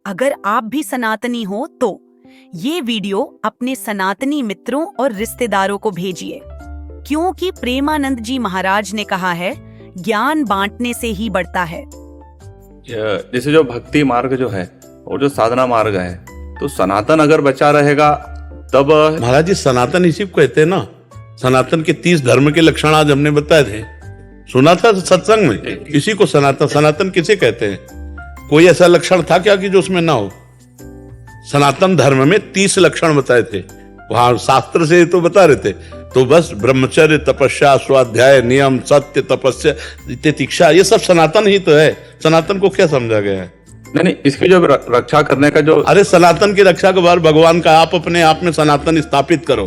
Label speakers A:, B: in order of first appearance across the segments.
A: अगर आप भी सनातनी हो तो ये वीडियो अपने सनातनी मित्रों और रिश्तेदारों को भेजिए, क्योंकि प्रेमानंद जी महाराज ने कहा है, ज्ञान बांटने से ही बढ़ता है।
B: जैसे जो भक्ति मार्ग जो है और जो साधना मार्ग है, तो सनातन अगर बचा रहेगा तब।
C: महाराज जी, सनातन इसी को कहते हैं ना। सनातन के 30 धर्म के लक्षण आज हमने बताए थे, सुना था सत्संग में। इसी को सनातन, सनातन किसे कहते हैं? कोई ऐसा लक्षण था क्या कि जो उसमें ना हो? सनातन धर्म में 30 लक्षण बताए थे, वहां शास्त्र से तो बता रहे थे। तो बस ब्रह्मचर्य, तपस्या, स्वाध्याय, नियम, सत्य, तपस्या, तितिक्षा, ये सब सनातन ही तो है। सनातन को क्या समझा गया है?
B: नहीं, इसकी जो रक्षा करने का जो,
C: अरे सनातन की रक्षा के बाद भगवान का, आप अपने आप में सनातन स्थापित करो,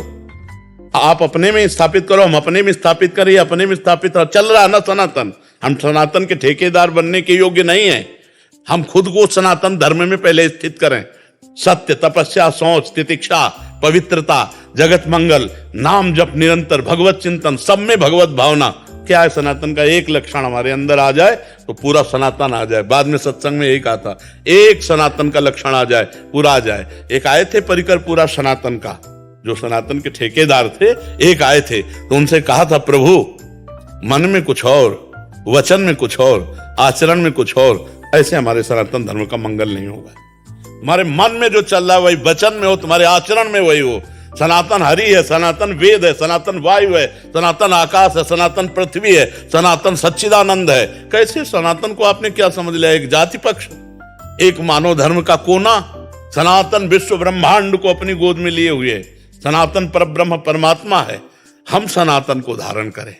C: आप अपने में स्थापित करो, हम अपने में स्थापित करें, अपने में स्थापित चल रहा है ना सनातन। हम सनातन के ठेकेदार बनने के योग्य नहीं है। हम खुद को सनातन धर्म में पहले स्थित करें। सत्य, तपस्या, शौच, तितिक्षा, पवित्रता, जगत मंगल, नाम जप निरंतर, भगवत चिंतन, सब में भगवत भावना। क्या है सनातन का? एक लक्षण हमारे अंदर आ जाए तो पूरा सनातन आ जाए। बाद में सत्संग में यही कहा था, एक सनातन का लक्षण आ जाए पूरा आ जाए। एक आए थे परिकर पूरा सनातन का, जो सनातन के ठेकेदार थे, एक आए थे तो उनसे कहा था, प्रभु मन में कुछ और, वचन में कुछ और, आचरण में कुछ और। ऐसे हमारे सनातन धर्म का मंगल नहीं होगा। हमारे मन में जो चल रहा है वही वचन में हो, तुम्हारे आचरण में वही हो। सनातन हरि है, सनातन वेद है, सनातन वायु है, सनातन आकाश है, सनातन पृथ्वी है, सनातन सच्चिदानंद है। कैसे सनातन को आपने क्या समझ लिया? एक जाति पक्ष, एक मानव धर्म का कोना। सनातन विश्व ब्रह्मांड को अपनी गोद में लिए हुए सनातन परब्रह्म परमात्मा है। हम सनातन को धारण करें,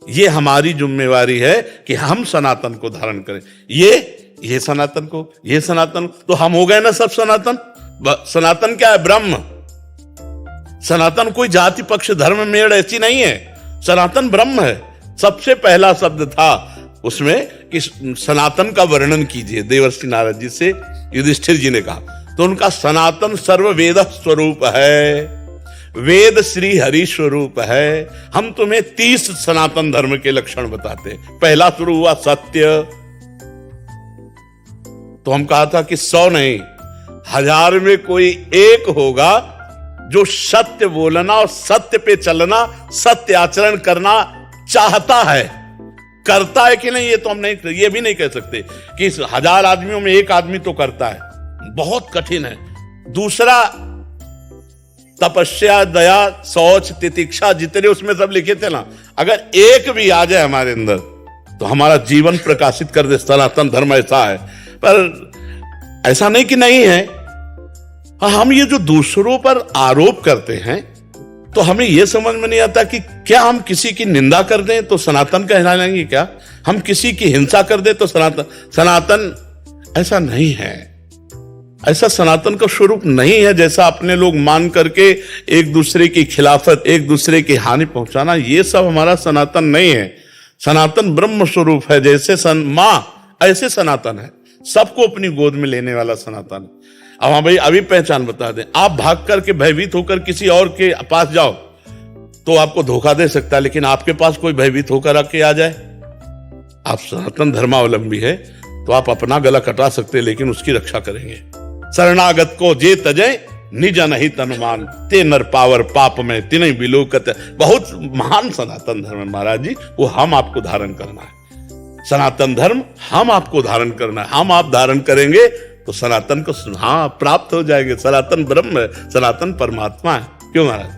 C: ये हमारी जिम्मेवारी है कि हम सनातन को धारण करें। ये सनातन को, ये सनातन, तो हम हो गए ना सब सनातन। सनातन क्या है? ब्रह्म। सनातन कोई जाति पक्ष धर्म मेड़ ऐसी नहीं है। सनातन ब्रह्म है। सबसे पहला शब्द था उसमें कि सनातन का वर्णन कीजिए। देवर्षि नारद जी से युधिष्ठिर जी ने कहा, तो उनका सनातन सर्व वेद स्वरूप है, वेद श्री हरि स्वरूप है। हम तुम्हें 30 सनातन धर्म के लक्षण बताते हैं। पहला शुरू हुआ सत्य, तो हम कहा था कि 100 नहीं, 1000 में कोई एक होगा जो सत्य बोलना और सत्य पे चलना, सत्य आचरण करना चाहता है। करता है कि नहीं ये तो हम नहीं, ये भी नहीं कह सकते कि 1000 आदमियों में एक आदमी तो करता है, बहुत कठिन है। दूसरा, तपस्या, दया, शौच, तितिक्षा, जितने उसमें सब लिखे थे ना, अगर एक भी आ जाए हमारे अंदर तो हमारा जीवन प्रकाशित कर दे। सनातन धर्म ऐसा है। पर ऐसा नहीं कि नहीं है। हम ये जो दूसरों पर आरोप करते हैं, तो हमें यह समझ में नहीं आता कि क्या हम किसी की निंदा कर दें तो सनातन कहलाएंगे क्या? हम किसी की हिंसा कर दें तो सनातन ऐसा नहीं है। ऐसा सनातन का स्वरूप नहीं है जैसा अपने लोग मान करके एक दूसरे की खिलाफत, एक दूसरे की हानि पहुंचाना, ये सब हमारा सनातन नहीं है। सनातन ब्रह्म स्वरूप है। जैसे मां, ऐसे सनातन है। सबको अपनी गोद में लेने वाला सनातन है। अब हाँ भाई, अभी पहचान बता दें। आप भाग करके भयभीत होकर किसी और के पास जाओ तो आपको धोखा दे सकता है, लेकिन आपके पास कोई भयभीत होकर आके आ जाए, आप सनातन धर्मावलंबी है तो आप अपना गला कटा सकते हैं, लेकिन उसकी रक्षा करेंगे। शरणागत को जे तजय निज नहीं तनुमान, ते नर पावर पाप में तिनहि बिलोकत। बहुत महान सनातन धर्म है महाराज जी, वो हम आपको धारण करना है। सनातन धर्म हम आपको धारण करना है। हम आप धारण करेंगे तो सनातन को प्राप्त हो जाएंगे। सनातन ब्रह्म है, सनातन परमात्मा है। क्यों महाराज?